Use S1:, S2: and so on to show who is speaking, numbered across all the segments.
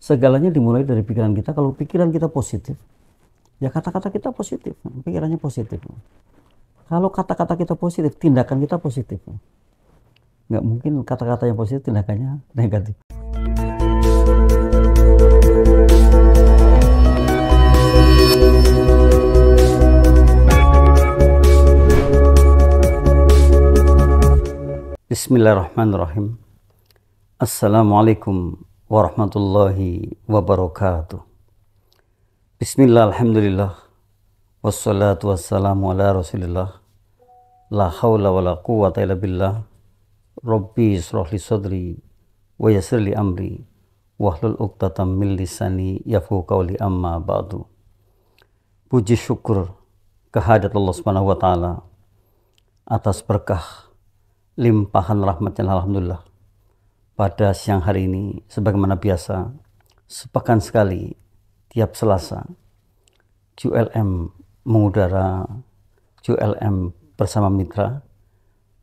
S1: Segalanya dimulai dari pikiran kita. Kalau pikiran kita positif, ya kata-kata kita positif, pikirannya positif. Kalau kata-kata kita positif, tindakan kita positif. Nggak mungkin kata-kata yang positif, tindakannya negatif. Bismillahirrahmanirrahim. Assalamualaikum warahmatullahi wabarakatuh. Bismillah, alhamdulillah, wassalatu wassalamu ala rasulillah, la hawla wa la quwwata illa billah, rabbi israh li sadri wa yassir li amri wahlul uqdatam min lisani yafqahu qawli, amma ba'du. Puji syukur kehadirat Allah Subhanahu wa taala atas berkah limpahan rahmatnya, alhamdulillah. Pada siang hari ini, sebagaimana biasa, sepekan sekali tiap Selasa, QLM mengudara, QLM bersama mitra,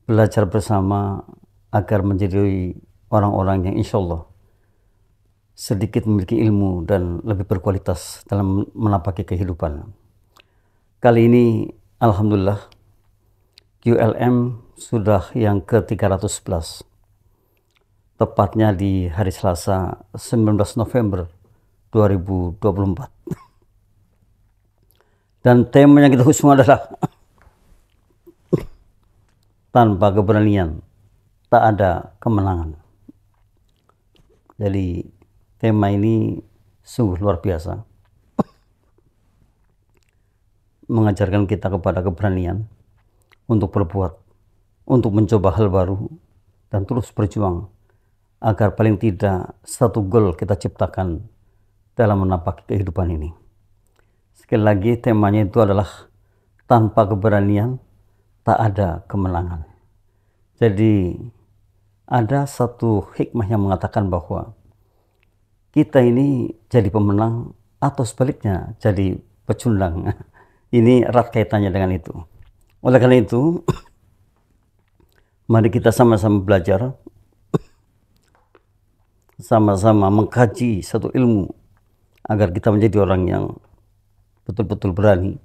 S1: belajar bersama agar menjadi orang-orang yang insya Allah sedikit memiliki ilmu dan lebih berkualitas dalam menapaki kehidupan. Kali ini, alhamdulillah, QLM sudah yang ke-311, tepatnya di hari Selasa 19 November 2024. Dan tema yang kita usung adalah tanpa keberanian tak ada kemenangan. Jadi tema ini sungguh luar biasa, mengajarkan kita kepada keberanian untuk berbuat, untuk mencoba hal baru, dan terus berjuang agar paling tidak satu goal kita ciptakan dalam menapaki kehidupan ini. Sekali lagi, temanya itu adalah tanpa keberanian tak ada kemenangan. Jadi ada satu hikmah yang mengatakan bahwa kita ini jadi pemenang atau sebaliknya jadi pecundang. Ini erat kaitannya dengan itu. Oleh karena itu, mari kita sama-sama belajar, sama-sama mengkaji satu ilmu agar kita menjadi orang yang betul-betul berani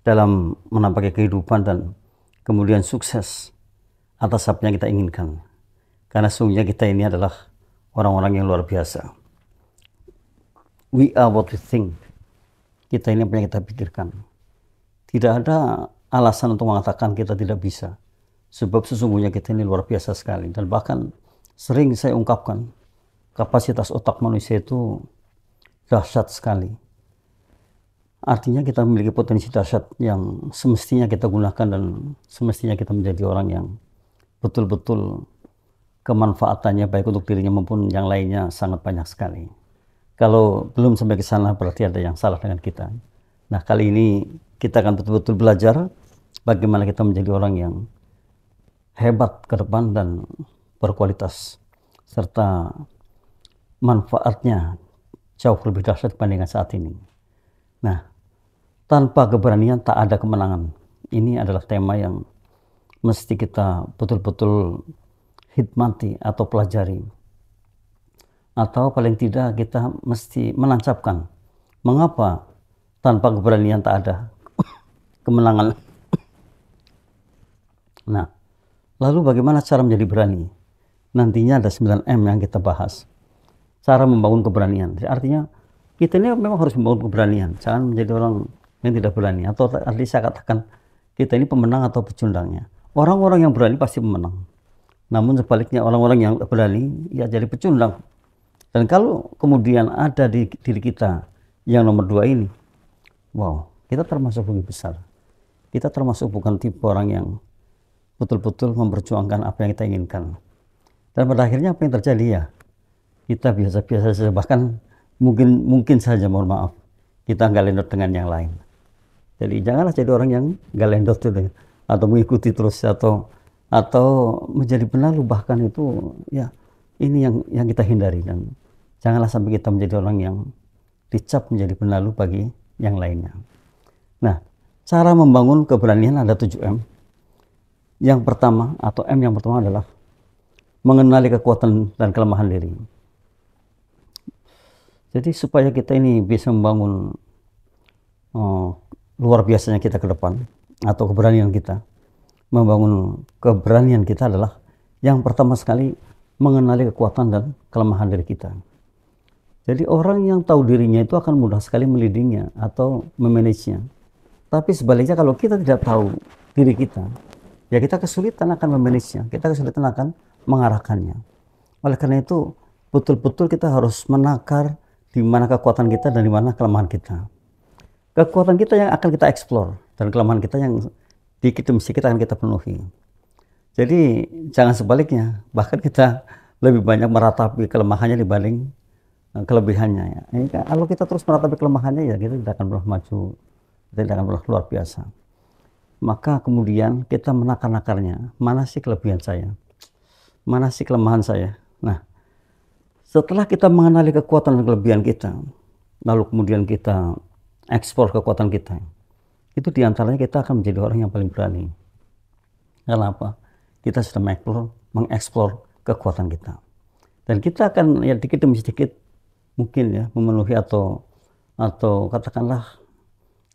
S1: dalam menampaki kehidupan dan kemudian sukses atas apa yang kita inginkan. Karena sungguhnya kita ini adalah orang-orang yang luar biasa. We are what we think. Kita ini apa yang kita pikirkan. Tidak ada alasan untuk mengatakan kita tidak bisa. Sebab sesungguhnya kita ini luar biasa sekali. Dan bahkan sering saya ungkapkan, kapasitas otak manusia itu dahsyat sekali. Artinya kita memiliki potensi dahsyat yang semestinya kita gunakan dan semestinya kita menjadi orang yang betul-betul kemanfaatannya baik untuk dirinya maupun yang lainnya sangat banyak sekali. Kalau belum sampai ke sana berarti ada yang salah dengan kita. Nah, kali ini kita akan betul-betul belajar bagaimana kita menjadi orang yang hebat ke depan dan berkualitas, serta manfaatnya jauh lebih dahsyat dibandingkan saat ini. Nah, tanpa keberanian tak ada kemenangan. Ini adalah tema yang mesti kita betul-betul hikmati atau pelajari. Atau paling tidak kita mesti menancapkan mengapa tanpa keberanian tak ada kemenangan. Nah, lalu bagaimana cara menjadi berani? Nantinya ada 9M yang kita bahas. Cara membangun keberanian. Jadi artinya kita ini memang harus membangun keberanian. Jangan menjadi orang yang tidak berani. Atau tadi saya katakan kita ini pemenang atau pecundangnya. Orang-orang yang berani pasti pemenang. Namun sebaliknya orang-orang yang berani ya jadi pecundang. Dan kalau kemudian ada di diri kita yang nomor 2 ini, wow, kita termasuk lebih besar. Kita termasuk bukan tipe orang yang betul-betul memperjuangkan apa yang kita inginkan. Dan pada akhirnya apa yang terjadi ya? Kita biasa-biasa saja, bahkan mungkin saja, mohon maaf, kita nggak lendot dengan yang lain. Jadi janganlah jadi orang yang nggak lendot itu, atau mengikuti terus atau menjadi penalu, bahkan itu ya ini yang kita hindari. Dan janganlah sampai kita menjadi orang yang dicap menjadi penalu bagi yang lainnya. Nah, cara membangun keberanian ada 7M. Yang pertama atau M yang pertama adalah mengenali kekuatan dan kelemahan diri. Jadi supaya kita ini bisa membangun luar biasanya kita ke depan, atau keberanian kita, membangun keberanian kita adalah yang pertama sekali mengenali kekuatan dan kelemahan diri kita. Jadi orang yang tahu dirinya itu akan mudah sekali melidingnya atau memanagenya. Tapi sebaliknya kalau kita tidak tahu diri kita, ya kita kesulitan akan memanagenya, kita kesulitan akan mengarahkannya. Oleh karena itu betul-betul kita harus menakar di mana kekuatan kita dan di mana kelemahan kita. Kekuatan kita yang akan kita eksplor dan kelemahan kita yang dikit demi sedikit akan kita penuhi. Jadi jangan sebaliknya, bahkan kita lebih banyak meratapi kelemahannya dibanding kelebihannya. Ya. Kalau kita terus meratapi kelemahannya, ya kita tidak akan pernah maju, kita tidak akan pernah luar biasa. Maka kemudian kita menakar-nakarnya, mana sih kelebihan saya, mana sih kelemahan saya. Nah, setelah kita mengenali kekuatan dan kelebihan kita, lalu kemudian kita ekspor kekuatan kita, itu diantaranya kita akan menjadi orang yang paling berani. Karena apa? Kita sudah mengeksplor kekuatan kita, dan kita akan ya dikit demi sedikit mungkin ya memenuhi atau katakanlah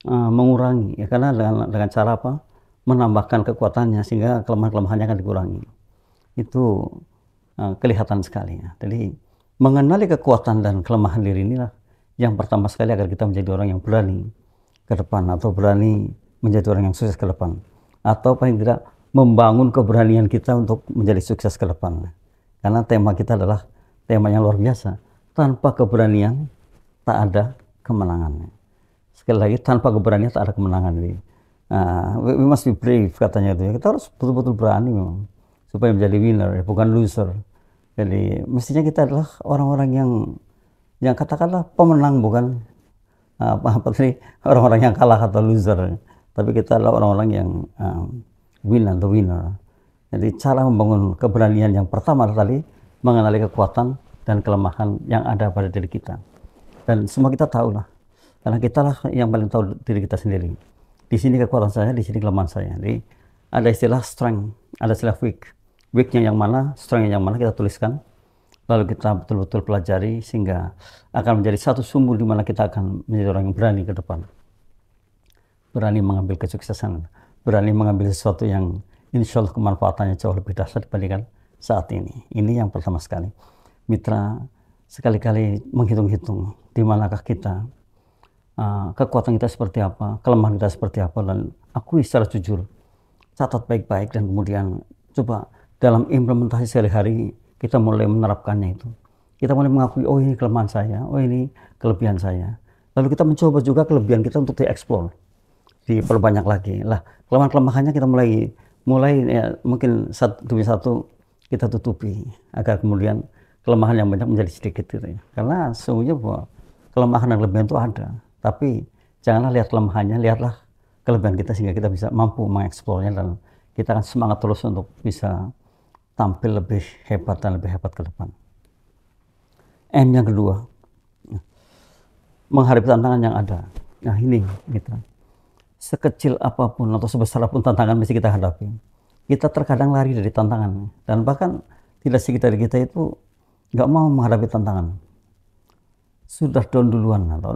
S1: mengurangi, ya, karena dengan cara apa? Menambahkan kekuatannya sehingga kelemahan-kelemahannya akan dikurangi. Itu kelihatan sekali ya. Jadi mengenali kekuatan dan kelemahan diri inilah yang pertama sekali agar kita menjadi orang yang berani ke depan, atau berani menjadi orang yang sukses ke depan, atau paling tidak membangun keberanian kita untuk menjadi sukses ke depan. Karena tema kita adalah tema yang luar biasa. Tanpa keberanian tak ada kemenangan. Sekali lagi, tanpa keberanian tak ada kemenangan. We must be brave katanya itu. Kita harus betul-betul berani memang supaya menjadi winner, bukan loser. Jadi mestinya kita adalah orang-orang yang katakanlah pemenang, bukan orang-orang yang kalah atau loser. Tapi kita adalah orang-orang yang the winner. Jadi cara membangun keberanian yang pertama adalah tadi mengenali kekuatan dan kelemahan yang ada pada diri kita. Dan semua kita tahu lah, karena kita lah yang paling tahu diri kita sendiri. Di sini kekuatan saya, di sini kelemahan saya. Jadi ada istilah strength, ada istilah weak. Weaknya yang mana, strengthnya yang mana kita tuliskan. Lalu kita betul-betul pelajari sehingga akan menjadi satu sumber di mana kita akan menjadi orang yang berani ke depan. Berani mengambil kesuksesan, berani mengambil sesuatu yang insya Allah kemanfaatannya jauh lebih dahsyat dibandingkan saat ini. Ini yang pertama sekali. Mitra, sekali-kali menghitung-hitung di manakah kita, kekuatan kita seperti apa, kelemahan kita seperti apa, dan akui secara jujur, catat baik-baik, dan kemudian coba dalam implementasi sehari-hari kita mulai menerapkannya itu. Kita mulai mengakui, oh ini kelemahan saya, oh ini kelebihan saya. Lalu kita mencoba juga kelebihan kita untuk dieksplor, diperbanyak lagi. Lah, kelemahan-kelemahannya kita mulai ya, mungkin satu demi satu kita tutupi agar kemudian kelemahan yang banyak menjadi sedikit gitu ya. Karena sesungguhnya bahwa kelemahan dan kelebihan itu ada, tapi janganlah lihat kelemahannya, lihatlah kelebihan kita sehingga kita bisa mampu mengeksplornya, dan kita akan semangat terus untuk bisa tampil lebih hebat dan lebih hebat ke depan. M yang kedua, menghadapi tantangan yang ada. Nah ini gitu. Sekecil apapun atau sebesar apapun tantangan mesti kita hadapi. Kita terkadang lari dari tantangan, dan bahkan tidak sedikit dari kita itu nggak mau menghadapi tantangan. Sudah down duluan, atau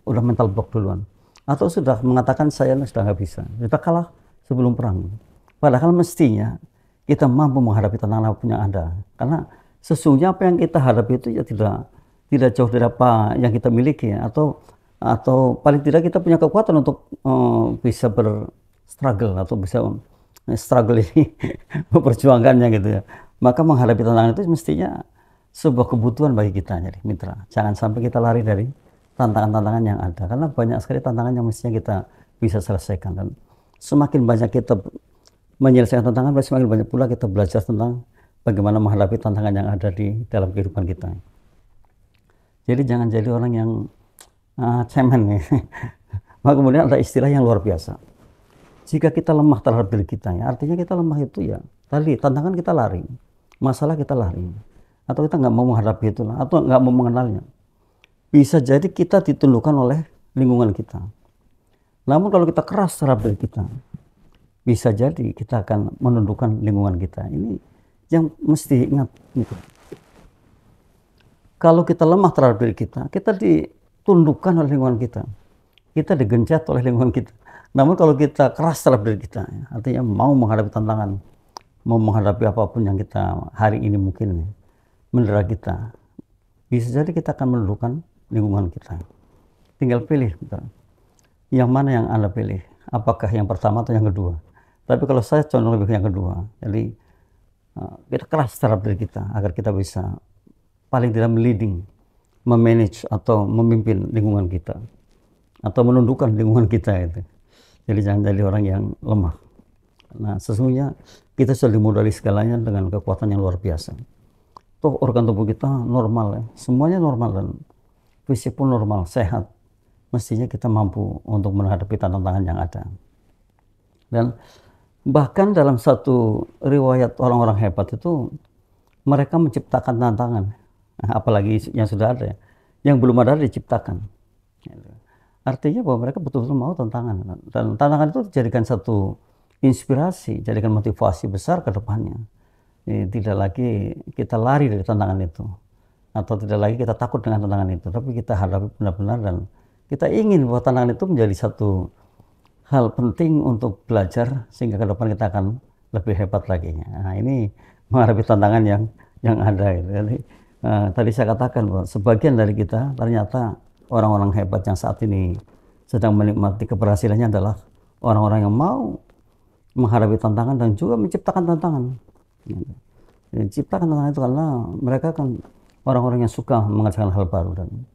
S1: udah mental block duluan, atau sudah mengatakan saya sudah nggak bisa, kita kalah sebelum perang. Padahal mestinya kita mampu menghadapi tantangan apapun yang ada, karena sesungguhnya apa yang kita hadapi itu ya tidak jauh dari apa yang kita miliki ya, atau paling tidak kita punya kekuatan untuk bisa berstruggle atau bisa struggle ini memperjuangkannya gitu ya. Maka menghadapi tantangan itu mestinya sebuah kebutuhan bagi kita. Jadi mitra, jangan sampai kita lari dari tantangan-tantangan yang ada, karena banyak sekali tantangan yang mestinya kita bisa selesaikan, dan semakin banyak kita menyelesaikan tantangan, semakin banyak pula kita belajar tentang bagaimana menghadapi tantangan yang ada di dalam kehidupan kita. Jadi jangan jadi orang yang cemen ya. Maka kemudian ada istilah yang luar biasa. Jika kita lemah terhadap diri kita, ya, artinya kita lemah itu ya tadi tantangan kita lari, masalah kita lari, atau kita nggak mau menghadapi itu, atau nggak mau mengenalnya. Bisa jadi kita ditundukkan oleh lingkungan kita. Namun kalau kita keras terhadap diri kita, bisa jadi kita akan menundukkan lingkungan kita. Ini yang mesti ingat gitu. Kalau kita lemah terhadap diri kita ditundukkan oleh lingkungan kita digencet oleh lingkungan kita. Namun kalau kita keras terhadap diri kita, artinya mau menghadapi tantangan, mau menghadapi apapun yang kita hari ini mungkin mendera kita, bisa jadi kita akan menundukkan lingkungan kita. Tinggal pilih, yang mana yang Anda pilih, apakah yang pertama atau yang kedua. Tapi kalau saya condong lebih ke yang kedua, jadi kita keras terhadap diri kita agar kita bisa paling tidak leading, memanage atau memimpin lingkungan kita atau menundukkan lingkungan kita itu. Jadi jangan jadi orang yang lemah. Nah, sesungguhnya kita sudah dimodali segalanya dengan kekuatan yang luar biasa. Toh organ tubuh kita normal ya, semuanya normal dan fisik pun normal, sehat. Mestinya kita mampu untuk menghadapi tantangan yang ada. Dan bahkan dalam satu riwayat orang-orang hebat itu mereka menciptakan tantangan, apalagi yang sudah ada, yang belum ada diciptakan. Artinya bahwa mereka betul-betul mau tantangan, dan tantangan itu dijadikan satu inspirasi, jadikan motivasi besar ke depannya. Tidak lagi kita lari dari tantangan itu, atau tidak lagi kita takut dengan tantangan itu, tapi kita hadapi benar-benar dan kita ingin bahwa tantangan itu menjadi satu hal penting untuk belajar sehingga ke depan kita akan lebih hebat lagi. Nah, ini menghadapi tantangan yang ada. Jadi, tadi saya katakan bahwa sebagian dari kita ternyata orang-orang hebat yang saat ini sedang menikmati keberhasilannya adalah orang-orang yang mau menghadapi tantangan dan juga menciptakan tantangan. Menciptakan tantangan itu karena mereka kan orang-orang yang suka mengerjakan hal baru dan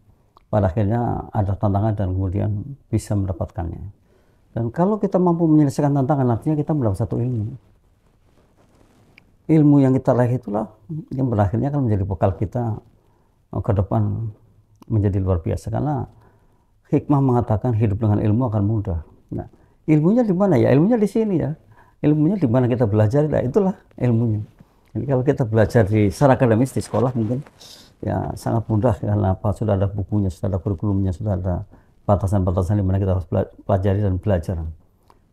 S1: pada akhirnya ada tantangan dan kemudian bisa mendapatkannya. Dan kalau kita mampu menyelesaikan tantangan, artinya kita mendapat satu ilmu. Ilmu yang kita raih itulah yang berakhirnya akan menjadi bekal kita ke depan menjadi luar biasa, karena hikmah mengatakan hidup dengan ilmu akan mudah. Nah, ilmunya di mana ya? Ilmunya di sini ya. Ilmunya di mana kita belajar, nah itulah ilmunya. Jadi kalau kita belajar secara akademis di sekolah mungkin ya sangat mudah, karena apa? Sudah ada bukunya, sudah ada kurikulumnya, sudah ada batasan-batasan di mana kita harus pelajari dan belajar.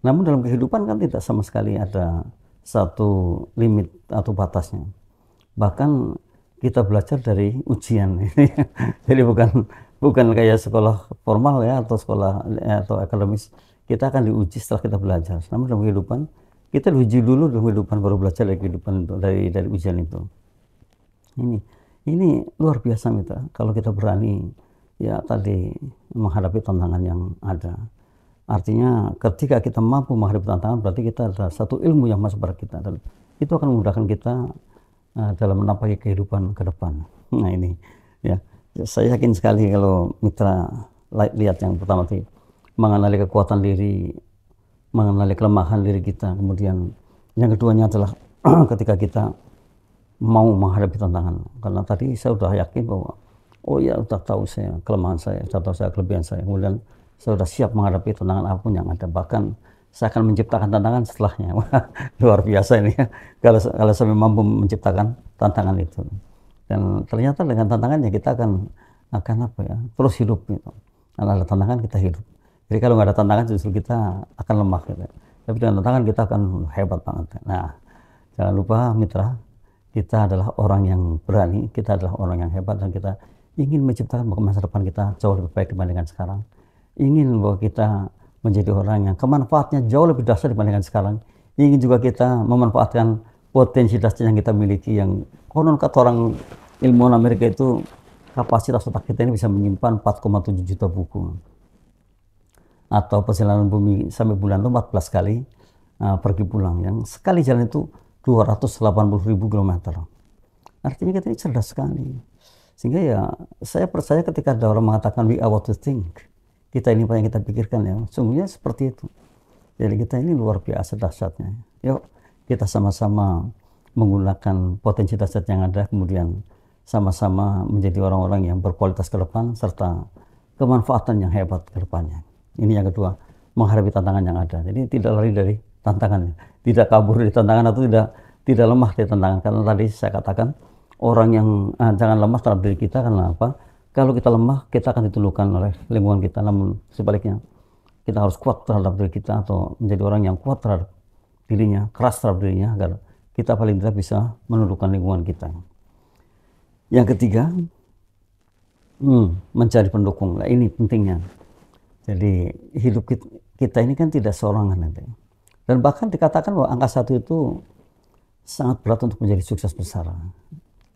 S1: Namun dalam kehidupan kan tidak sama sekali ada satu limit atau batasnya. Bahkan kita belajar dari ujian. Jadi bukan kayak sekolah formal ya, atau sekolah atau akademis. Kita akan diuji setelah kita belajar. Namun dalam kehidupan kita diuji dulu dalam kehidupan, baru belajar dari kehidupan itu, dari ujian itu. Ini luar biasa mitra. Kalau kita berani ya tadi menghadapi tantangan yang ada. Artinya ketika kita mampu menghadapi tantangan, berarti kita ada satu ilmu yang masuk pada kita, dan itu akan memudahkan kita dalam menapaki kehidupan ke depan. Nah ini ya, saya yakin sekali kalau mitra lihat yang pertama tadi, mengenali kekuatan diri, mengenali kelemahan diri kita, kemudian yang keduanya adalah ketika kita mau menghadapi tantangan. Karena tadi saya sudah yakin bahwa oh ya, sudah tahu saya kelemahan saya, sudah tahu saya kelebihan saya, kemudian saya sudah siap menghadapi tantangan apapun yang ada, bahkan saya akan menciptakan tantangan setelahnya. Wah, luar biasa ini ya, kalau saya mampu menciptakan tantangan itu. Dan ternyata dengan tantangannya kita akan apa ya, terus hidup gitu. Kalau ada tantangan kita hidup. Jadi kalau nggak ada tantangan justru kita akan lemah gitu. Tapi dengan tantangan kita akan hebat banget. Nah, jangan lupa mitra, kita adalah orang yang berani, kita adalah orang yang hebat, dan kita ingin menciptakan masa depan kita jauh lebih baik dibandingkan sekarang. Ingin bahwa kita menjadi orang yang kemanfaatnya jauh lebih dahsyat dibandingkan sekarang. Ingin juga kita memanfaatkan potensi dahsyat yang kita miliki, yang konon kata orang ilmuwan Amerika itu kapasitas otak kita ini bisa menyimpan 4,7 juta buku, atau perjalanan bumi sampai bulan itu 14 kali pergi pulang, yang sekali jalan itu 280.000 kilometer. Artinya kita ini cerdas sekali, sehingga ya saya percaya ketika ada orang mengatakan we are what to think, kita ini apa yang kita pikirkan, ya sungguhnya seperti itu. Jadi kita ini luar biasa dahsyatnya. Yuk kita sama-sama menggunakan potensi dahsyat yang ada, kemudian sama-sama menjadi orang-orang yang berkualitas ke depan, serta kemanfaatan yang hebat ke depannya. Ini yang kedua, menghadapi tantangan yang ada. Jadi tidak lari dari tantangannya, tidak kabur dari tantangan, atau tidak lemah dari tantangan. Karena tadi saya katakan, orang yang jangan lemah terhadap diri kita. Karena apa? Kalau kita lemah, kita akan ditundukkan oleh lingkungan kita. Namun sebaliknya, kita harus kuat terhadap diri kita, atau menjadi orang yang kuat terhadap dirinya, keras terhadap dirinya, agar kita paling tidak bisa menundukkan lingkungan kita. Yang ketiga, mencari pendukung. Nah, ini pentingnya. Jadi hidup kita ini kan tidak seorangan nanti. Dan bahkan dikatakan bahwa angka 1 itu sangat berat untuk menjadi sukses besar.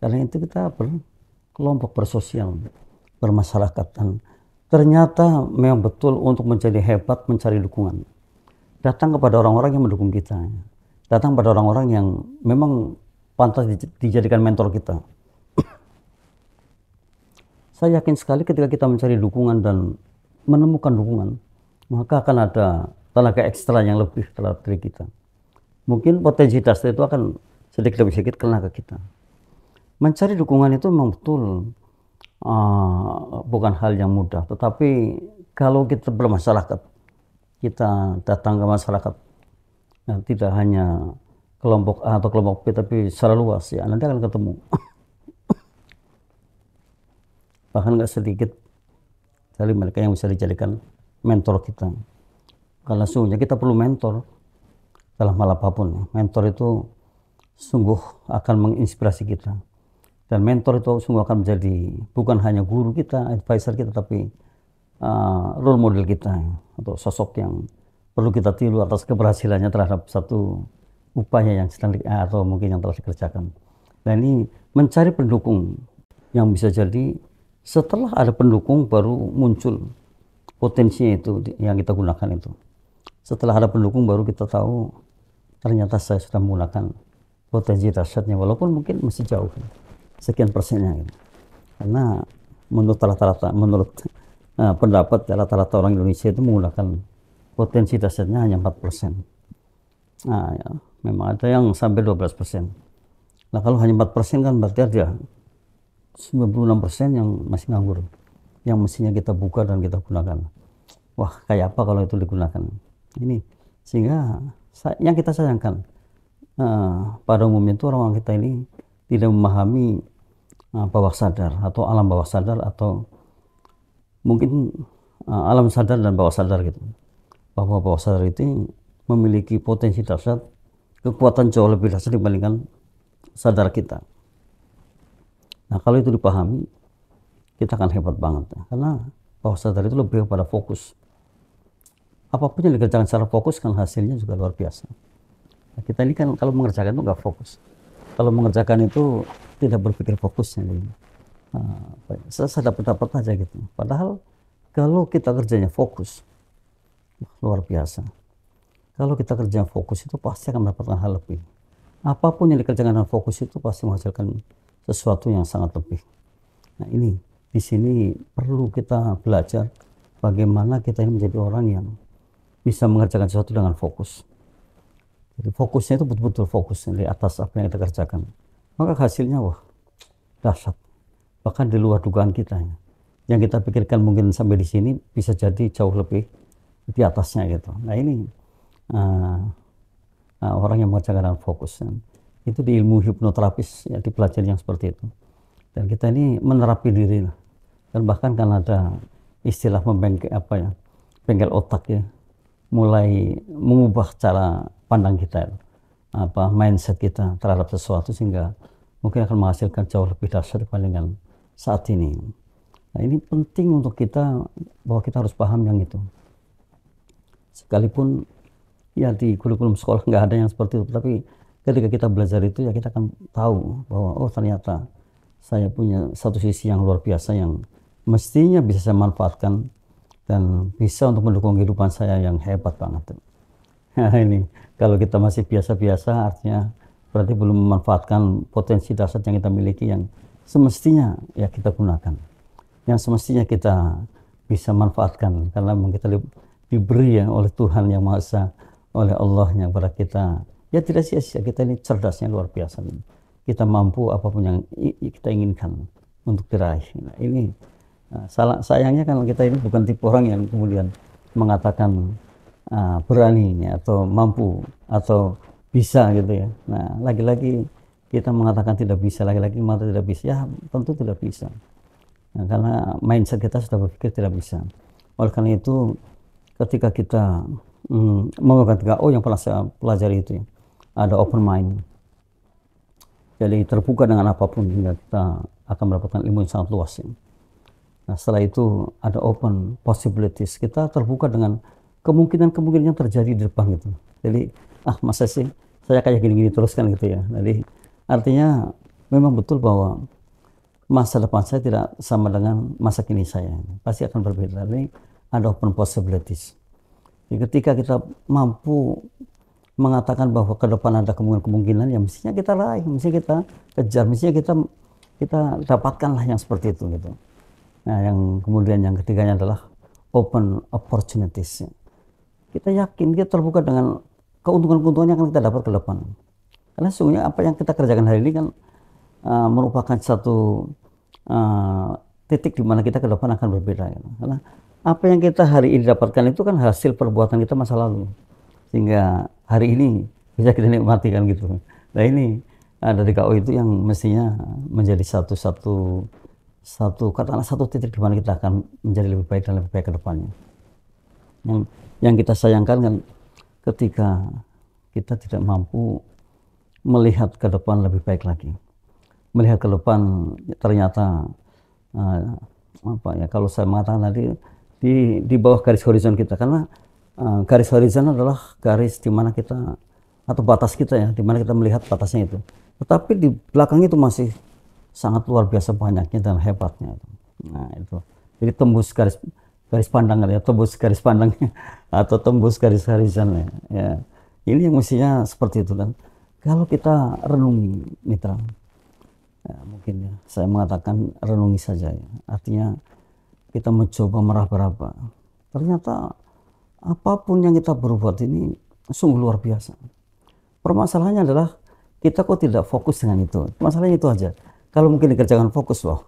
S1: Karena itu kita berkelompok, bersosial, bermasyarakat. Dan ternyata memang betul untuk menjadi hebat mencari dukungan. Datang kepada orang-orang yang mendukung kita. Datang pada orang-orang yang memang pantas dijadikan mentor kita. Saya yakin sekali ketika kita mencari dukungan dan menemukan dukungan, maka akan ada tenaga ekstra yang lebih terhadap diri kita. Mungkin potensi dasar itu akan sedikit demi sedikit kena ke kita. Mencari dukungan itu memang betul bukan hal yang mudah, tetapi kalau kita bermasyarakat, kita datang ke masyarakat, nah, tidak hanya kelompok A atau kelompok B, tapi secara luas ya, nanti akan ketemu. Bahkan nggak sedikit dari mereka yang bisa dijadikan mentor kita. Karena sungguhnya kita perlu mentor dalam hal apapun. Mentor itu sungguh akan menginspirasi kita. Dan mentor itu sungguh akan menjadi bukan hanya guru kita, advisor kita, tapi role model kita, atau sosok yang perlu kita tiru atas keberhasilannya terhadap satu upaya yang sedang atau mungkin yang telah dikerjakan. Dan ini mencari pendukung yang bisa jadi setelah ada pendukung baru muncul potensinya itu yang kita gunakan itu. Setelah ada pendukung baru kita tahu ternyata saya sudah menggunakan potensi dahsyatnya, walaupun mungkin masih jauh sekian persennya gitu. Karena menurut rata-rata, menurut pendapat rata-rata orang Indonesia itu menggunakan potensi dahsyatnya hanya 4%. Nah, ya, memang ada yang sampai 12%. Nah, kalau hanya 4% kan berarti ada 96% yang masih nganggur, yang mestinya kita buka dan kita gunakan. Wah, kayak apa kalau itu digunakan? Ini sehingga yang kita sayangkan pada umumnya itu orang kita ini tidak memahami bawah sadar atau alam bawah sadar, atau mungkin alam sadar dan bawah sadar gitu, bahwa bawah sadar itu memiliki potensi dahsyat, kekuatan jauh lebih dahsyat dibandingkan sadar kita. Nah, kalau itu dipahami, kita akan hebat banget ya. Karena bawah sadar itu lebih kepada fokus. Apapun yang dikerjakan secara fokus kan hasilnya juga luar biasa. Nah, kita ini kan kalau mengerjakan itu nggak fokus. Kalau mengerjakan itu tidak berpikir fokusnya. Saya dapat aja gitu. Padahal kalau kita kerjanya fokus, luar biasa. Kalau kita kerja fokus itu pasti akan mendapatkan hal lebih. Apapun yang dikerjakan dengan fokus itu pasti menghasilkan sesuatu yang sangat lebih. Nah, ini di sini perlu kita belajar bagaimana kita ini menjadi orang yang bisa mengerjakan sesuatu dengan fokus. Jadi fokusnya itu betul-betul fokus di atas apa yang kita kerjakan. Maka hasilnya wah dahsyat. Bahkan di luar dugaan kita. Yang kita pikirkan mungkin sampai di sini bisa jadi jauh lebih di atasnya gitu. Nah, ini orang yang mengerjakan dengan fokus. Itu di ilmu hipnoterapis ya, dipelajari yang seperti itu. Dan kita ini menerapi diri. Dan bahkan kan ada istilah bengkel otak ya, mulai mengubah cara pandang kita, mindset kita terhadap sesuatu, sehingga mungkin akan menghasilkan jauh lebih dahsyat dibandingkan saat ini. Nah, ini penting untuk kita, bahwa kita harus paham yang itu. Sekalipun ya di kurikulum sekolah nggak ada yang seperti itu, tapi ketika kita belajar itu ya kita akan tahu bahwa oh ternyata saya punya satu sisi yang luar biasa yang mestinya bisa saya manfaatkan dan bisa untuk mendukung kehidupan saya yang hebat banget. Nah, ini kalau kita masih biasa-biasa, artinya berarti belum memanfaatkan potensi dasar yang kita miliki, yang semestinya ya kita gunakan, yang semestinya kita bisa manfaatkan, karena memang kita diberi ya oleh Tuhan yang Maha Esa, oleh Allah yang kepada kita ya tidak sia-sia. Kita ini cerdasnya luar biasa, kita mampu apapun yang kita inginkan untuk diraih. Nah, ini sayangnya kan kita ini bukan tipe orang yang kemudian mengatakan berani ya, atau mampu atau bisa gitu ya. Nah, lagi-lagi kita mengatakan tidak bisa, lagi-lagi mengatakan tidak bisa, ya tentu tidak bisa. Nah, karena mindset kita sudah berpikir tidak bisa. Oleh karena itu ketika kita menggunakan 3O yang pernah saya pelajari itu ya, ada open mind, jadi terbuka dengan apapun, hingga kita akan mendapatkan ilmu yang sangat luas ya. Nah, setelah itu ada open possibilities. Kita terbuka dengan kemungkinan-kemungkinan yang terjadi di depan gitu. Jadi, masa sih saya kayak gini-gini terus kan gitu ya. Jadi, artinya memang betul bahwa masa depan saya tidak sama dengan masa kini saya. Pasti akan berbeda. Jadi, ada open possibilities. Jadi, ketika kita mampu mengatakan bahwa ke depan ada kemungkinan-kemungkinan, ya mestinya kita raih, mestinya kita kejar, mestinya kita dapatkanlah yang seperti itu gitu. Nah, yang kemudian yang ketiganya adalah open opportunities. Kita yakin, kita terbuka dengan keuntungan-keuntungan yang akan kita dapat ke depan. Karena sesungguhnya apa yang kita kerjakan hari ini kan merupakan satu titik di mana kita ke depan akan berbeda. Gitu. Karena apa yang kita hari ini dapatkan itu kan hasil perbuatan kita masa lalu. Sehingga hari ini bisa kita nikmati kan gitu. Nah ini dari KO itu yang mestinya menjadi satu katakanlah satu titik di mana kita akan menjadi lebih baik dan lebih baik ke depannya. Yang kita sayangkan kan ketika kita tidak mampu melihat ke depan lebih baik lagi. Melihat ke depan ternyata kalau saya mengatakan tadi di bawah garis horizon kita, karena garis horizon adalah garis di mana kita atau batas kita ya, di mana kita melihat batasnya itu. Tetapi di belakang itu masih sangat luar biasa banyaknya dan hebatnya itu. Nah itu, jadi tembus garis pandang ya, tembus garis pandangnya atau tembus garis horizon ya. Ini yang mestinya seperti itu. Dan kalau kita renungi mitra, ya, mungkin ya saya mengatakan renungi saja ya. Artinya kita mencoba meraba-raba. Ternyata apapun yang kita berbuat ini sungguh luar biasa. Permasalahannya adalah kita kok tidak fokus dengan itu. Masalahnya itu aja. Kalau mungkin dikerjakan fokus, wah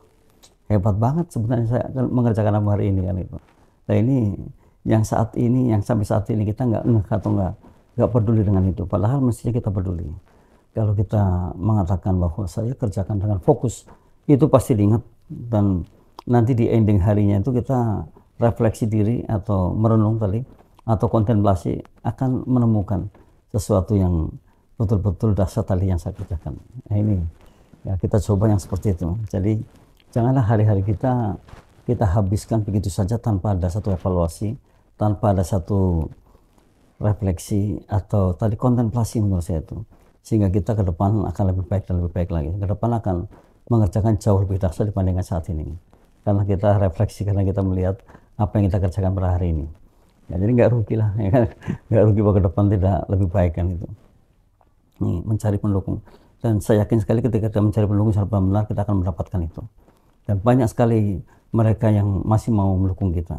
S1: hebat banget sebenarnya saya mengerjakan apa hari ini kan itu. Nah ini yang saat ini, yang sampai saat ini kita nggak peduli dengan itu. Padahal mestinya kita peduli. Kalau kita mengatakan bahwa saya kerjakan dengan fokus, itu pasti diingat dan nanti di ending harinya itu kita refleksi diri atau merenung tadi atau kontemplasi akan menemukan sesuatu yang betul-betul dahsyat tadi yang saya kerjakan. Nah ini ya kita coba yang seperti itu. Jadi janganlah hari-hari kita habiskan begitu saja tanpa ada satu evaluasi, tanpa ada satu refleksi atau tadi kontemplasi menurut saya itu. Sehingga kita ke depan akan lebih baik dan lebih baik lagi. Ke depan akan mengerjakan jauh lebih dahsyat dibandingkan saat ini. Karena kita refleksi, karena kita melihat apa yang kita kerjakan pada hari ini. Ya, jadi nggak rugi lah, ya kan? Nggak rugi bahwa ke depan tidak lebih baik kan itu. Nih, mencari pendukung. Dan saya yakin sekali ketika kita mencari pendukung secara benar, kita akan mendapatkan itu. Dan banyak sekali mereka yang masih mau mendukung kita.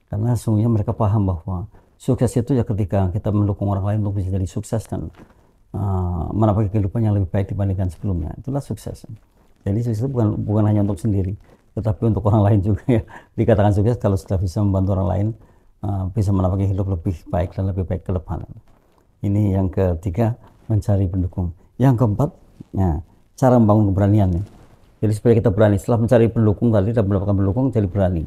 S1: Karena sesungguhnya mereka paham bahwa sukses itu ya ketika kita mendukung orang lain untuk bisa jadi sukses dan menapaki kehidupan yang lebih baik dibandingkan sebelumnya. Itulah sukses. Jadi sukses itu bukan hanya untuk sendiri, tetapi untuk orang lain juga ya. Dikatakan sukses kalau sudah bisa membantu orang lain bisa menapaki hidup lebih baik dan lebih baik ke depan. Ini yang ketiga, mencari pendukung. Yang keempat, ya, cara membangun keberanian ya. Jadi supaya kita berani, setelah mencari pendukung tadi dan mendapatkan pendukung, jadi berani.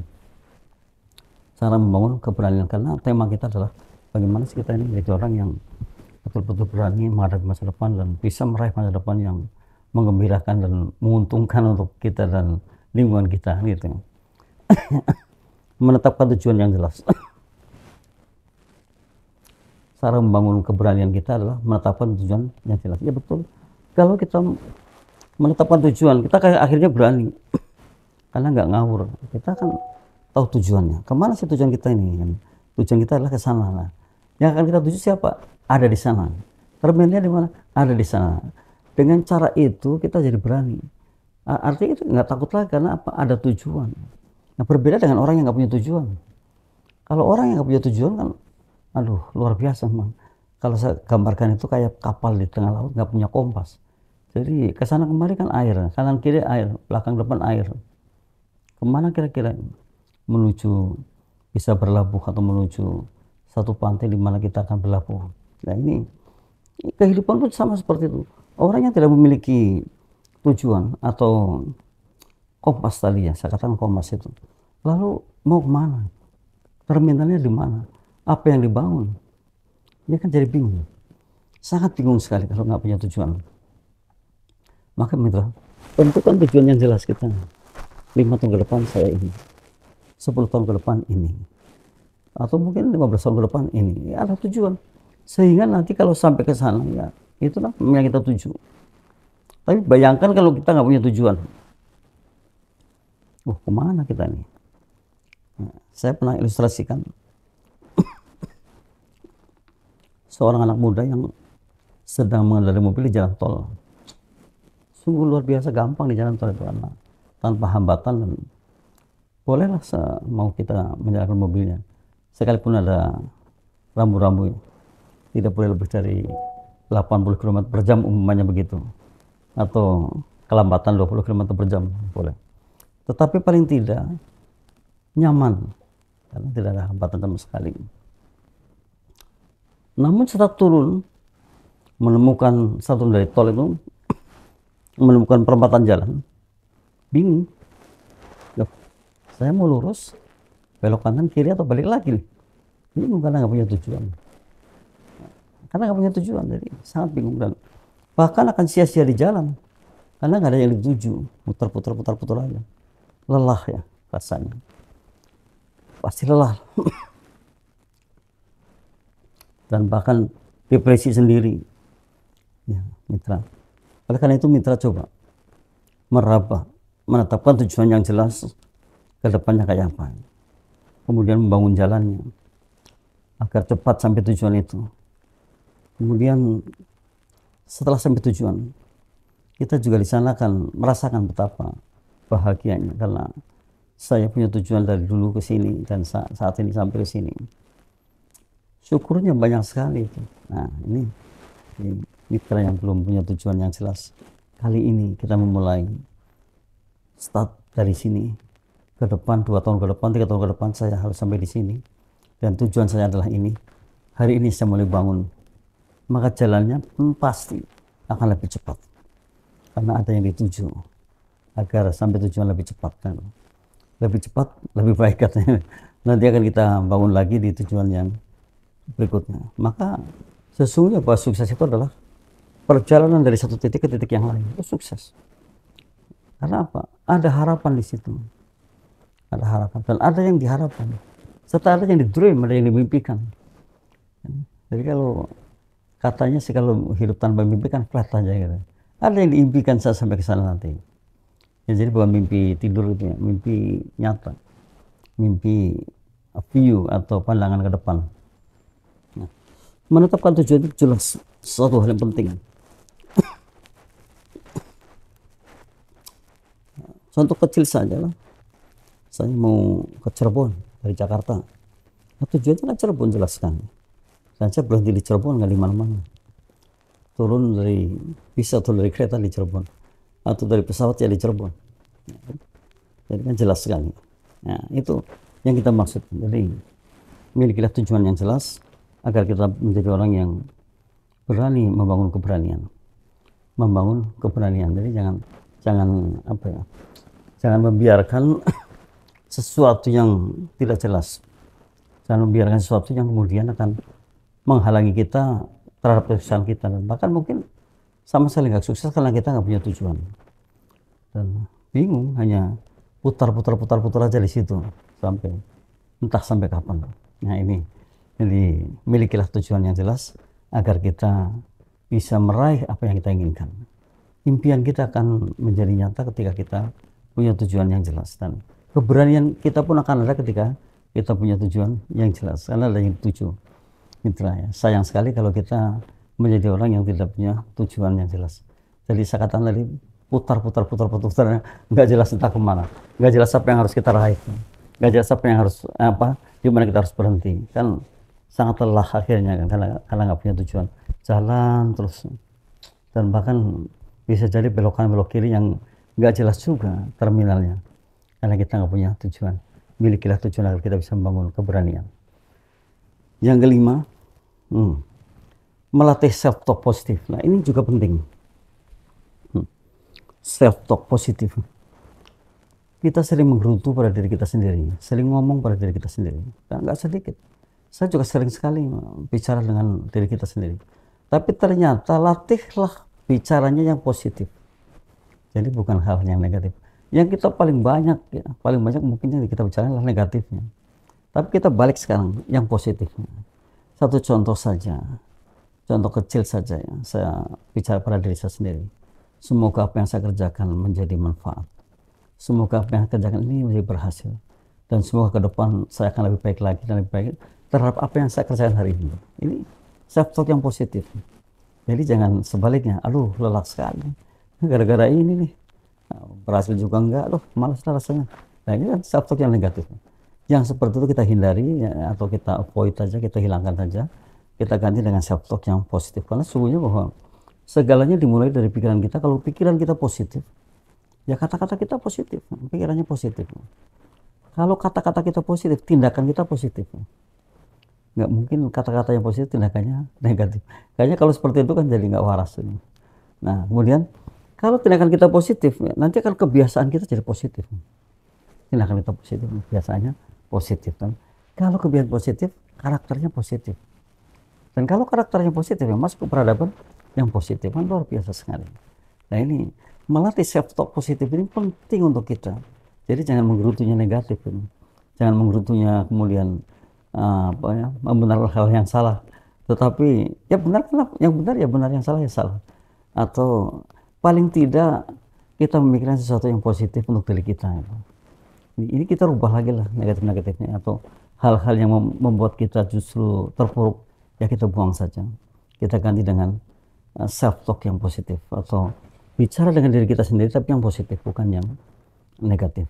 S1: Cara membangun keberanian, karena tema kita adalah bagaimana sih kita ini menjadi orang yang betul-betul berani menghadapi masa depan dan bisa meraih masa depan yang menggembirakan dan menguntungkan untuk kita dan lingkungan kita gitu. Menetapkan tujuan yang jelas. Cara membangun keberanian kita adalah menetapkan tujuan yang jelas. Ya betul. Kalau kita menetapkan tujuan, kita kayak akhirnya berani. Karena nggak ngawur. Kita kan tahu tujuannya. Kemana sih tujuan kita ini? Tujuan kita adalah ke sana. Nah, yang akan kita tuju siapa? Ada di sana. Terminalnya di mana? Ada di sana. Dengan cara itu kita jadi berani. Artinya itu nggak takut lagi karena apa? Ada tujuan. Nah, berbeda dengan orang yang nggak punya tujuan. Kalau orang yang nggak punya tujuan kan, aduh luar biasa memang. Kalau saya gambarkan itu kayak kapal di tengah laut nggak punya kompas. Jadi kesana kemari kan air, kanan kiri air, belakang depan air. Kemana kira-kira menuju bisa berlabuh atau menuju satu pantai di mana kita akan berlabuh? Nah ini kehidupan pun sama seperti itu. Orang yang tidak memiliki tujuan atau kompas tadi ya, saya katakan kompas itu. Lalu mau kemana? Terminalnya di mana? Apa yang dibangun? Dia kan jadi bingung. Sangat bingung sekali kalau nggak punya tujuan. Maka mitra, tentukan tujuan yang jelas kita. 5 tahun ke depan saya ini. 10 tahun ke depan ini, atau mungkin 15 tahun ke depan ini. Ya, ada tujuan, sehingga nanti kalau sampai ke sana, ya itulah yang kita tuju. Tapi bayangkan kalau kita nggak punya tujuan, kemana kita nih? Nah, saya pernah ilustrasikan seorang anak muda yang sedang mengendarai mobil di jalan tol. Sungguh luar biasa gampang di jalan tol itu, karena tanpa hambatan, dan bolehlah mau kita menjalankan mobilnya, sekalipun ada rambu-rambu, tidak boleh lebih dari 80 km per jam umumnya begitu, atau kelambatan 20 km per jam boleh. Tetapi paling tidak nyaman, karena tidak ada hambatan sama sekali. Namun setelah turun, menemukan satu dari tol itu, menemukan perempatan jalan, bingung. Loh, saya mau lurus, belok kanan, kiri, atau balik lagi nih? Bingung karena nggak punya tujuan. Karena nggak punya tujuan, jadi sangat bingung, dan bahkan akan sia-sia di jalan karena nggak ada yang dituju, putar-putar aja. Lelah ya rasanya, pasti lelah. Dan bahkan depresi sendiri, ya mitra. Oleh karena itu mitra coba meraba, menetapkan tujuan yang jelas ke depannya kayak apa, kemudian membangun jalannya agar cepat sampai tujuan itu. Kemudian setelah sampai tujuan, kita juga di sana akan merasakan betapa bahagianya, karena saya punya tujuan dari dulu ke sini, dan saat ini sampai ke sini. Syukurnya banyak sekali itu. Nah, ini mitra yang belum punya tujuan yang jelas. Kali ini kita memulai start dari sini. Ke depan, 2 tahun ke depan, 3 tahun ke depan saya harus sampai di sini. Dan tujuan saya adalah ini. Hari ini saya mulai bangun. Maka jalannya pasti akan lebih cepat. Karena ada yang dituju. Agar sampai tujuan lebih cepat, kan. Lebih cepat, lebih baik katanya. Nanti akan kita bangun lagi di tujuan yang berikutnya. Maka sesungguhnya bahwa sukses itu adalah perjalanan dari satu titik ke titik yang lain. Itu sukses. Karena apa? Ada harapan di situ. Ada harapan, dan ada yang diharapkan. Serta ada yang di-dream, ada yang dimimpikan. Jadi kalau katanya sih, kalau hidup tanpa mimpi kan flat aja gitu. Ada yang diimpikan saat sampai ke sana nanti. Ya, jadi bukan mimpi tidur itu ya, mimpi nyata. Mimpi view atau pandangan ke depan. Nah, menetapkan tujuan itu jelas suatu hal yang penting. Contoh kecil saja lah. Saya mau ke Cirebon dari Jakarta. Nah, tujuannya kan Cirebon, jelaskan. Dan saya berhenti di Cirebon, nggak di mana-mana. Bisa turun dari kereta di Cirebon, atau dari pesawat ya di Cirebon. Jadi kan jelas sekali. Nah, itu yang kita maksud. Jadi milikilah tujuan yang jelas agar kita menjadi orang yang berani membangun keberanian. Jadi jangan membiarkan sesuatu yang tidak jelas. Jangan membiarkan sesuatu yang kemudian akan menghalangi kita terhadap kesuksesan kita, dan bahkan mungkin sama sekali nggak sukses karena kita nggak punya tujuan dan bingung, hanya putar aja di situ entah sampai kapan. Nah, ini jadi milikilah tujuan yang jelas agar kita bisa meraih apa yang kita inginkan. Impian kita akan menjadi nyata ketika kita punya tujuan yang jelas, dan keberanian kita pun akan ada ketika kita punya tujuan yang jelas, karena ada yang dituju. Mitra ya, sayang sekali kalau kita menjadi orang yang tidak punya tujuan yang jelas. Jadi saya katakan tadi, putar, nggak jelas entah kemana, nggak jelas apa yang harus kita raih, nggak jelas apa yang harus di mana kita harus berhenti. Kan sangat lelah akhirnya kan, karena nggak punya tujuan. Jalan terus, dan bahkan bisa jadi belok kiri yang nggak jelas juga terminalnya, karena kita nggak punya tujuan. Milikilah tujuan agar kita bisa membangun keberanian. Yang kelima, melatih self talk positif. Nah, ini juga penting. Self talk positif. Kita sering menggerutu pada diri kita sendiri, sering ngomong pada diri kita sendiri. Dan nggak sedikit. Saya juga sering sekali bicara dengan diri kita sendiri. Tapi ternyata latihlah bicaranya yang positif. Jadi bukan hal yang negatif. Yang kita paling banyak ya, paling banyak mungkin yang kita bicara adalah negatifnya. Tapi kita balik sekarang yang positifnya. Satu contoh saja, contoh kecil saja ya, saya bicara pada diri saya sendiri. Semoga apa yang saya kerjakan menjadi manfaat. Semoga apa yang saya kerjakan ini menjadi berhasil. Dan semoga ke depan saya akan lebih baik lagi dan lebih baik terhadap apa yang saya kerjakan hari ini. Ini self talk yang positif. Jadi jangan sebaliknya, aduh lelah sekali. Gara-gara ini nih, berhasil juga enggak, aduh malas rasanya. Nah ini kan self talk yang negatif. Yang seperti itu kita hindari ya, atau kita avoid saja, kita hilangkan saja. Kita ganti dengan self talk yang positif. Karena sungguhnya bahwa segalanya dimulai dari pikiran kita. Kalau pikiran kita positif, ya kata-kata kita positif, pikirannya positif. Kalau kata-kata kita positif, tindakan kita positif. Nggak mungkin kata-kata yang positif, tindakannya negatif. Kayaknya kalau seperti itu kan jadi nggak waras. Nah, kemudian kalau tindakan kita positif, nanti akan kebiasaan kita jadi positif. Tindakan kita positif, biasanya positif. Kan? Kalau kebiasaan positif, karakternya positif. Dan kalau karakternya positif, ya masuk ke peradaban yang positif, kan luar biasa sekali. Nah ini, melatih self-talk positif ini penting untuk kita. Jadi jangan menggerutunya negatif. Ini. Jangan menggerutunya kemudian membenarkan hal yang salah. Tetapi ya benar, yang benar ya benar, yang salah ya salah. Atau paling tidak kita memikirkan sesuatu yang positif untuk diri kita. Ini kita rubah lagi lah negatif-negatifnya, atau hal-hal yang membuat kita justru terpuruk, ya kita buang saja. Kita ganti dengan self-talk yang positif, atau bicara dengan diri kita sendiri tapi yang positif, bukan yang negatif.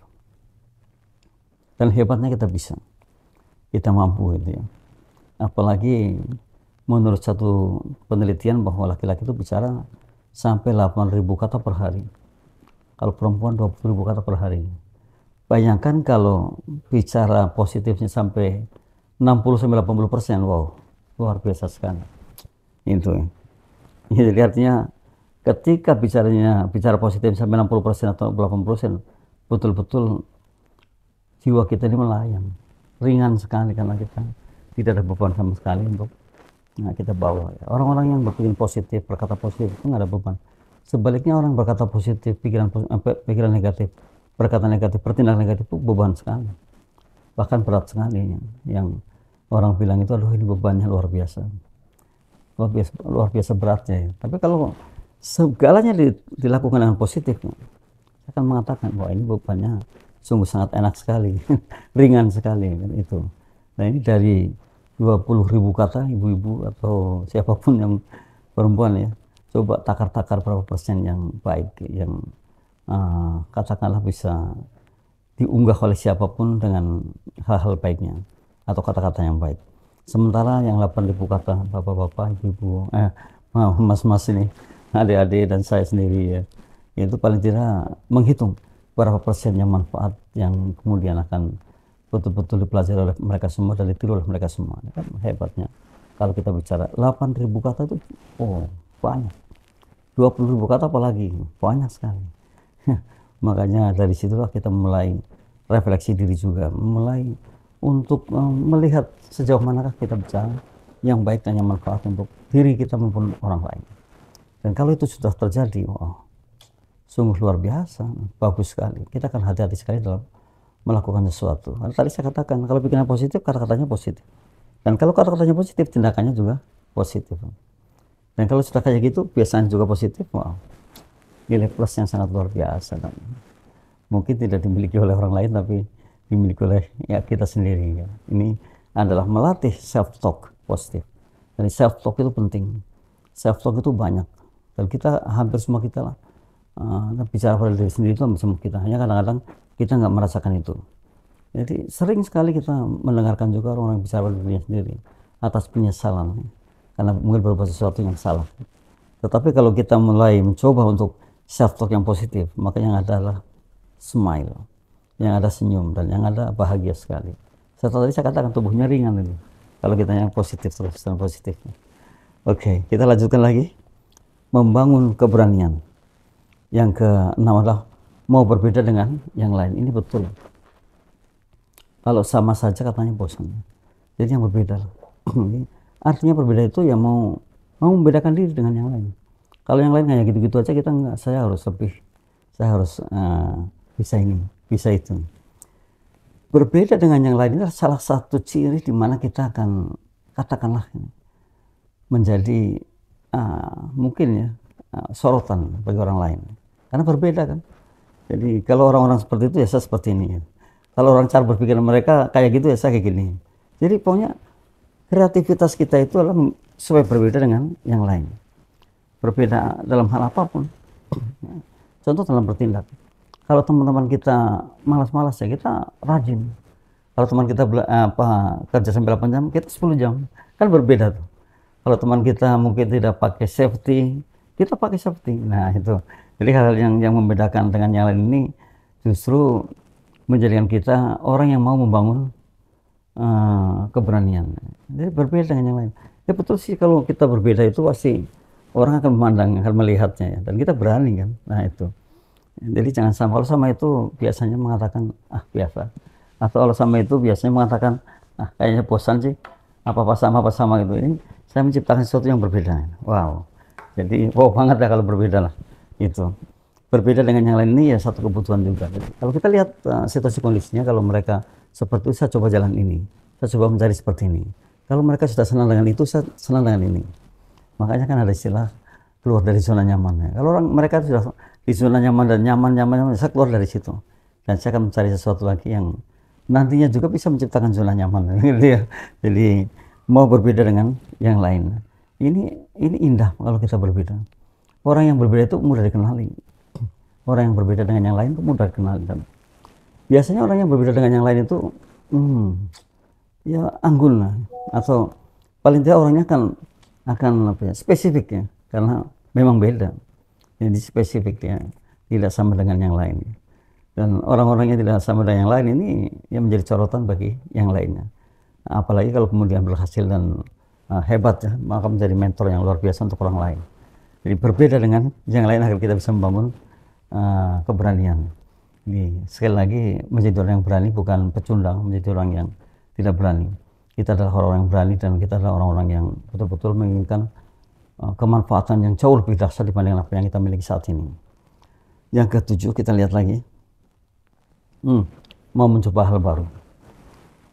S1: Dan hebatnya kita bisa, kita mampu gitu ya. Apalagi menurut satu penelitian bahwa laki-laki itu bicara sampai 8.000 kata per hari. Kalau perempuan 20.000 kata per hari. Bayangkan kalau bicara positifnya sampai 60-80%, wow, luar biasa sekali. Itu ya. Jadi artinya ketika bicara positif sampai 60% atau 80%, betul-betul jiwa kita ini melayang, ringan sekali karena kita tidak ada beban sama sekali untuk kita bawa. Orang-orang yang berpikir positif, berkata positif itu nggak ada beban. Sebaliknya orang berkata positif, pikiran negatif, berkata negatif, bertindak negatif itu beban sekali, bahkan berat sekali. Yang orang bilang itu, aduh ini bebannya luar biasa beratnya ya. Tapi kalau segalanya dilakukan dengan positif, saya akan mengatakan bahwa ini bebannya sungguh sangat enak sekali, ringan sekali kan itu. Nah ini dari 20.000 kata ibu-ibu atau siapapun yang perempuan ya, coba takar-takar berapa persen yang baik, yang katakanlah bisa diunggah oleh siapapun dengan hal-hal baiknya atau kata-kata yang baik. Sementara yang 8.000 kata bapak-bapak, ibu-ibu, mas-mas ini, adik-adik dan saya sendiri ya, itu paling tidak menghitung berapa persennya manfaat yang kemudian akan betul-betul dipelajari oleh mereka semua dan ditiru oleh mereka semua. Kan hebatnya kalau kita bicara 8.000 kata itu, oh banyak. 20.000 kata apalagi, banyak sekali. Makanya dari situlah kita mulai refleksi diri juga, mulai untuk melihat sejauh manakah kita bicara yang baik dan yang manfaat untuk diri kita maupun orang lain. Dan kalau itu sudah terjadi, wow, sungguh luar biasa, bagus sekali. Kita akan hati-hati sekali dalam melakukan sesuatu. Tadi saya katakan, kalau pikiran positif, kata-katanya positif. Dan kalau kata-katanya positif, tindakannya juga positif. Dan kalau sudah kayak gitu, biasanya juga positif, wow, nilai plus yang sangat luar biasa. Dan mungkin tidak dimiliki oleh orang lain, tapi dimiliki oleh ya kita sendiri. Ya. Ini adalah melatih self-talk positif. Jadi self-talk itu penting. Self-talk itu banyak. Dan kita, hampir semua kita lah, bicara pada diri sendiri itu hampir semua kita. Hanya kadang-kadang kita nggak merasakan itu. Jadi sering sekali kita mendengarkan juga orang-orang bicara pada dirinya sendiri atas penyesalan. Karena mungkin berbuat sesuatu yang salah. Tetapi kalau kita mulai mencoba untuk self-talk yang positif, maka yang ada adalah smile, yang ada senyum, dan yang ada bahagia sekali. Setelah tadi saya katakan tubuhnya ringan ini. Kalau kita yang positif terus dan positif. Oke, kita lanjutkan lagi. Membangun keberanian. Yang keenam adalah mau berbeda dengan yang lain. Ini betul. Kalau sama saja katanya bosan. Jadi yang berbeda. Artinya berbeda itu ya mau membedakan diri dengan yang lain. Kalau yang lain kayak gitu-gitu aja, kita enggak. Saya harus lebih. Saya harus bisa ini, bisa itu. Berbeda dengan yang lain adalah salah satu ciri di mana kita akan katakanlah menjadi mungkin ya sorotan bagi orang lain. Karena berbeda kan. Jadi kalau orang-orang seperti itu ya saya seperti ini. Kalau orang cara berpikir mereka kayak gitu ya saya kayak gini. Jadi pokoknya kreativitas kita itu adalah supaya berbeda dengan yang lain. Berbeda dalam hal apapun. Contoh dalam bertindak. Kalau teman-teman kita malas-malas ya kita rajin. Kalau teman kita kerja sampai 8 jam, kita 10 jam. Kan berbeda tuh. Kalau teman kita mungkin tidak pakai safety, kita pakai safety. Nah itu. Jadi hal-hal yang membedakan dengan yang lain ini justru menjadikan kita orang yang mau membangun keberanian. Jadi berbeda dengan yang lain. Ya betul sih kalau kita berbeda itu pasti orang akan memandang, akan melihatnya ya. Dan kita berani kan. Nah itu. Jadi jangan sama. Kalau sama itu biasanya mengatakan biasa. Atau kalau sama itu biasanya mengatakan kayaknya bosan sih. Apa sama gitu. Ini saya menciptakan sesuatu yang berbeda. Wow. Jadi wow banget ya kalau berbeda lah. Itu. Berbeda dengan yang lain ini ya satu kebutuhan juga. Jadi, kalau kita lihat situasi kondisinya, kalau mereka seperti itu saya coba jalan ini. Saya coba mencari seperti ini. Kalau mereka sudah senang dengan itu, saya senang dengan ini. Makanya kan ada istilah keluar dari zona nyaman. Ya. Kalau mereka sudah di zona nyaman dan nyaman, saya keluar dari situ. Dan saya akan mencari sesuatu lagi yang nantinya juga bisa menciptakan zona nyaman. Jadi mau berbeda dengan yang lain. Ini indah kalau kita berbeda. Orang yang berbeda itu mudah dikenali. Orang yang berbeda dengan yang lain itu mudah dikenali. Dan biasanya orang yang berbeda dengan yang lain itu ya anggun lah. Atau paling tidak orangnya akan spesifik ya. Karena memang beda. Jadi spesifik ya, tidak sama dengan yang lain. Dan orang-orang yang tidak sama dengan yang lain ini yang menjadi sorotan bagi yang lainnya. Apalagi kalau kemudian berhasil dan hebat ya, maka menjadi mentor yang luar biasa untuk orang lain. Jadi berbeda dengan yang lain agar kita bisa membangun keberanian. Jadi sekali lagi menjadi orang yang berani bukan pecundang, menjadi orang yang tidak berani. Kita adalah orang-orang yang berani dan kita adalah orang-orang yang betul-betul menginginkan kemanfaatan yang jauh lebih dahsyat dibanding apa yang kita miliki saat ini. Yang ketujuh kita lihat lagi, mau mencoba hal baru.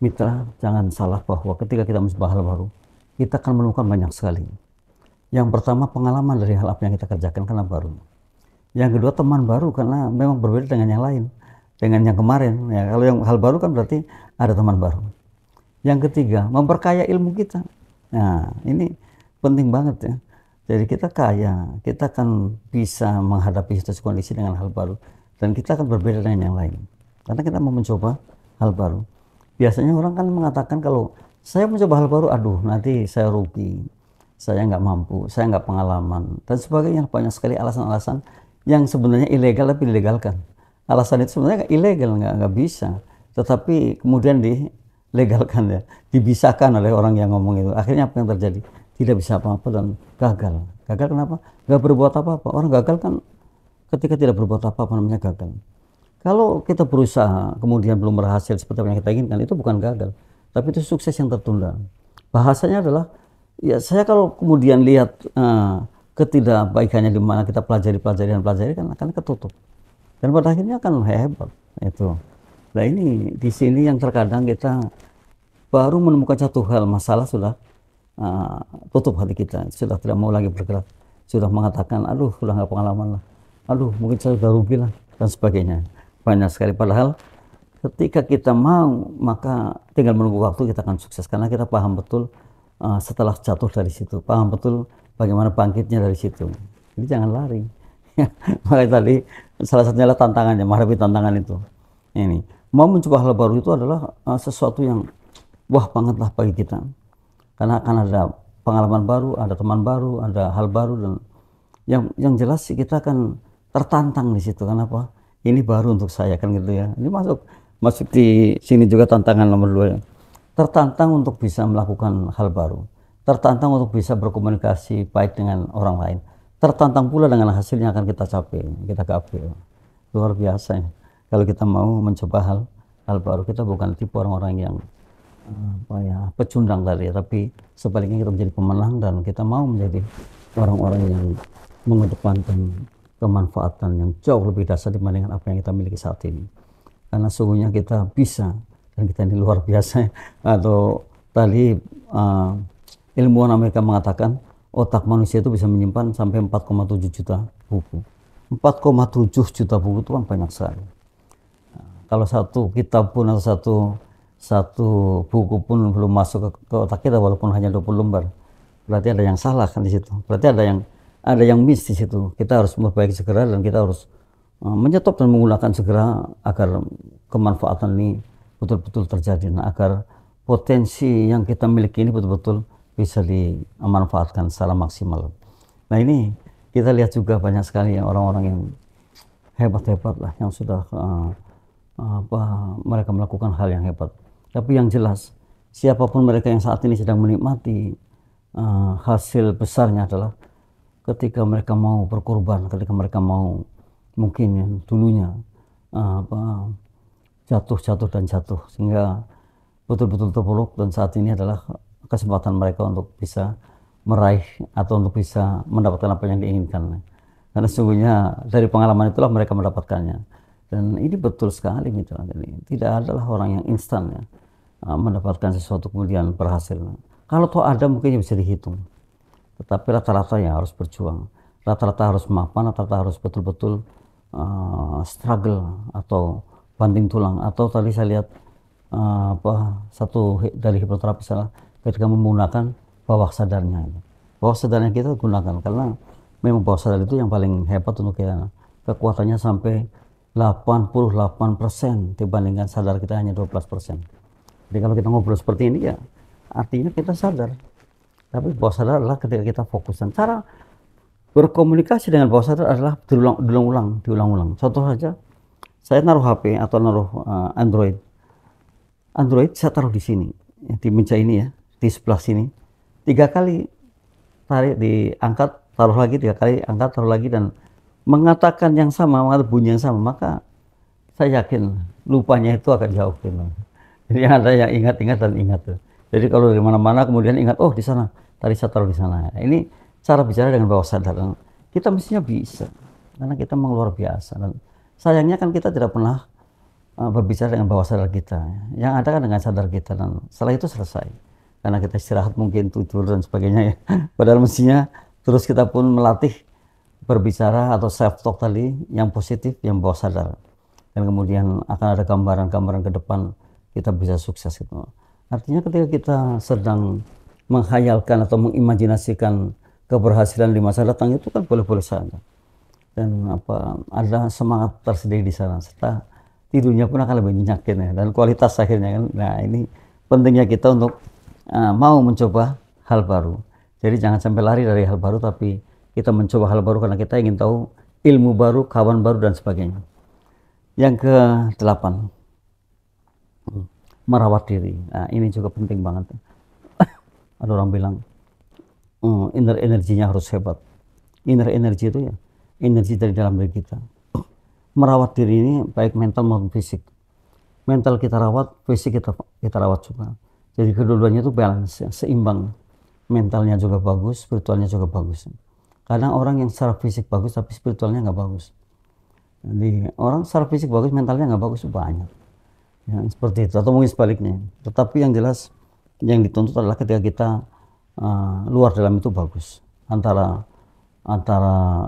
S1: Mitra, jangan salah bahwa ketika kita mencoba hal baru, kita akan menemukan banyak sekali. Yang pertama pengalaman dari hal apa yang kita kerjakan karena baru. Yang kedua teman baru karena memang berbeda dengan yang lain, dengan yang kemarin. Ya, kalau yang hal baru kan berarti ada teman baru. Yang ketiga memperkaya ilmu kita. Nah ini penting banget ya. Jadi kita kaya, kita akan bisa menghadapi situasi kondisi dengan hal baru dan kita akan berbeda dengan yang lain. Karena kita mau mencoba hal baru. Biasanya orang kan mengatakan kalau saya mencoba hal baru, aduh nanti saya rugi, saya nggak mampu, saya nggak pengalaman dan sebagainya. Banyak sekali alasan-alasan yang sebenarnya ilegal tapi dilegalkan. Alasan itu sebenarnya ilegal, nggak bisa, tetapi kemudian dilegalkan ya, dibisahkan oleh orang yang ngomong itu. Akhirnya apa yang terjadi? Tidak bisa apa-apa dan gagal. Gagal kenapa? Nggak berbuat apa-apa. Orang gagal kan ketika tidak berbuat apa-apa namanya gagal. Kalau kita berusaha kemudian belum berhasil seperti apa yang kita inginkan, itu bukan gagal, tapi itu sukses yang tertunda. Bahasanya adalah ya saya kalau kemudian lihat ketidakbaikannya di mana kita pelajari kan akan ketutup dan pada akhirnya akan hebat itu. Nah ini di sini yang terkadang kita baru menemukan satu hal masalah sudah tutup hati kita, sudah tidak mau lagi bergerak, sudah mengatakan aduh sudah nggak pengalaman lah, aduh mungkin saya sudah rugi lah dan sebagainya. Banyak sekali, padahal ketika kita mau maka tinggal menunggu waktu kita akan sukses karena kita paham betul setelah jatuh dari situ, paham betul bagaimana bangkitnya dari situ. Jadi jangan lari. Makanya tadi salah satunya adalah tantangannya, menghadapi tantangan itu. Ini mau mencoba hal baru itu adalah sesuatu yang wah banget lah bagi kita, karena akan ada pengalaman baru, ada teman baru, ada hal baru dan yang jelas sih kita akan tertantang di situ. Kenapa? Ini baru untuk saya kan gitu ya. Ini masuk di sini juga tantangan nomor 2 ya. Tertantang untuk bisa melakukan hal baru, tertantang untuk bisa berkomunikasi baik dengan orang lain, tertantang pula dengan hasil yang akan kita capai, kita gapai. Luar biasa ya. Kalau kita mau mencoba hal baru, kita bukan tipe orang-orang yang pecundang tadi, tapi sebaliknya kita menjadi pemenang dan kita mau menjadi orang-orang yang mengedepankan kemanfaatan yang jauh lebih dasar dibandingkan apa yang kita miliki saat ini. Karena sungguhnya kita bisa, dan kita ini luar biasa. Atau tadi ilmuwan Amerika mengatakan otak manusia itu bisa menyimpan sampai 4,7 juta buku. 4,7 juta buku itu kan banyak sekali. Kalau satu kitab pun atau satu buku pun belum masuk ke otak kita walaupun hanya 20 lembar, berarti ada yang salah kan di situ. Berarti ada yang miss di situ. Kita harus memperbaiki segera, dan kita harus menyetop dan menggunakan segera agar kemanfaatan ini betul-betul terjadi. Nah, agar potensi yang kita miliki ini betul-betul bisa dimanfaatkan secara maksimal. Nah, ini kita lihat juga banyak sekali orang-orang yang hebat-hebat lah, yang sudah mereka melakukan hal yang hebat. Tapi yang jelas, siapapun mereka yang saat ini sedang menikmati hasil besarnya adalah ketika mereka mau berkorban, ketika mereka mau mungkin yang dulunya jatuh sehingga betul-betul terpuruk, dan saat ini adalah kesempatan mereka untuk bisa meraih atau untuk bisa mendapatkan apa yang diinginkan. Karena sesungguhnya dari pengalaman itulah mereka mendapatkannya. Dan ini betul sekali gitu. Jadi tidak adalah orang yang instan ya mendapatkan sesuatu kemudian berhasil. Kalau toh ada mungkin bisa dihitung. Tetapi rata-rata ya harus berjuang. Rata-rata harus mapan, rata-rata harus betul-betul struggle atau banting tulang. Atau tadi saya lihat satu dari hipnoterapi salah ketika menggunakan bawah sadarnya. Bawah sadarnya kita gunakan karena memang bawah sadar itu yang paling hebat untuk kita. Kekuatannya sampai 88% dibandingkan sadar kita hanya 12%. Jadi kalau kita ngobrol seperti ini ya artinya kita sadar. Tapi bawah sadar adalah ketika kita fokus, dan cara berkomunikasi dengan bawah sadar adalah diulang-ulang. Contoh saja, saya naruh HP atau naruh Android saya taruh di sini, di meja ini ya, di sebelah sini. 3 kali tarik, diangkat, taruh lagi, 3 kali angkat, taruh lagi, dan mengatakan yang sama, mengatakan bunyi yang sama, maka saya yakin lupanya itu akan jauh. Jadi ada yang ingat dan ingat. Jadi kalau dari mana-mana kemudian ingat, oh di sana, tadi saya taruh di sana. Ini cara bicara dengan bawah sadar. Dan kita mestinya bisa, karena kita memang luar biasa. Dan sayangnya kan kita tidak pernah berbicara dengan bawah sadar kita. Yang ada kan dengan sadar kita, dan setelah itu selesai. Karena kita istirahat mungkin tidur dan sebagainya ya. Padahal mestinya terus kita pun melatih berbicara atau self talk tadi yang positif, yang bawah sadar. Dan kemudian akan ada gambaran-gambaran ke depan kita bisa sukses itu. Artinya ketika kita sedang menghayalkan atau mengimajinasikan keberhasilan di masa datang itu kan boleh-boleh saja. Dan ada semangat tersendiri di sana, serta tidurnya pun akan lebih nyenyak ya, dan kualitas akhirnya kan. Nah, ini pentingnya kita untuk mau mencoba hal baru. Jadi jangan sampai lari dari hal baru, tapi kita mencoba hal baru karena kita ingin tahu ilmu baru, kawan baru, dan sebagainya. Yang ke-8, merawat diri. Nah, ini juga penting banget. Ada orang bilang inner energinya harus hebat. Inner energy itu ya energi dari dalam diri kita. Merawat diri ini baik mental maupun fisik. Mental kita rawat, fisik kita rawat juga. Jadi kedua-duanya itu balance, ya, seimbang. Mentalnya juga bagus, spiritualnya juga bagus. Kadang orang yang secara fisik bagus tapi spiritualnya nggak bagus. Jadi orang secara fisik bagus, mentalnya nggak bagus banyak. Ya, seperti itu, atau mungkin sebaliknya. Tetapi yang jelas yang dituntut adalah ketika kita luar dalam itu bagus. Antara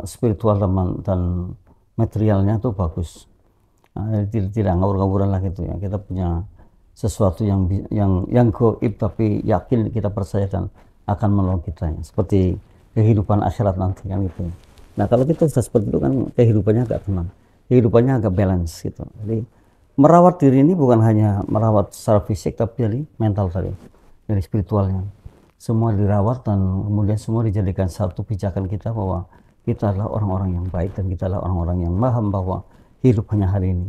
S1: spiritual dan materialnya itu bagus. Nah, tidak ngawur-ngawuran lah gitu ya. Kita punya sesuatu yang gaib tapi yakin, kita percaya dan akan menolong kita ya. Seperti kehidupan akhirat nanti kan gitu. Nah, kalau kita sudah seperti itu kan kehidupannya agak tenang. Kehidupannya agak balance gitu. Jadi merawat diri ini bukan hanya merawat secara fisik tapi dari mental tadi, dari spiritualnya. Semua dirawat dan kemudian semua dijadikan satu pijakan kita bahwa kita adalah orang-orang yang baik dan kita adalah orang-orang yang paham bahwa hidup hanya hari ini.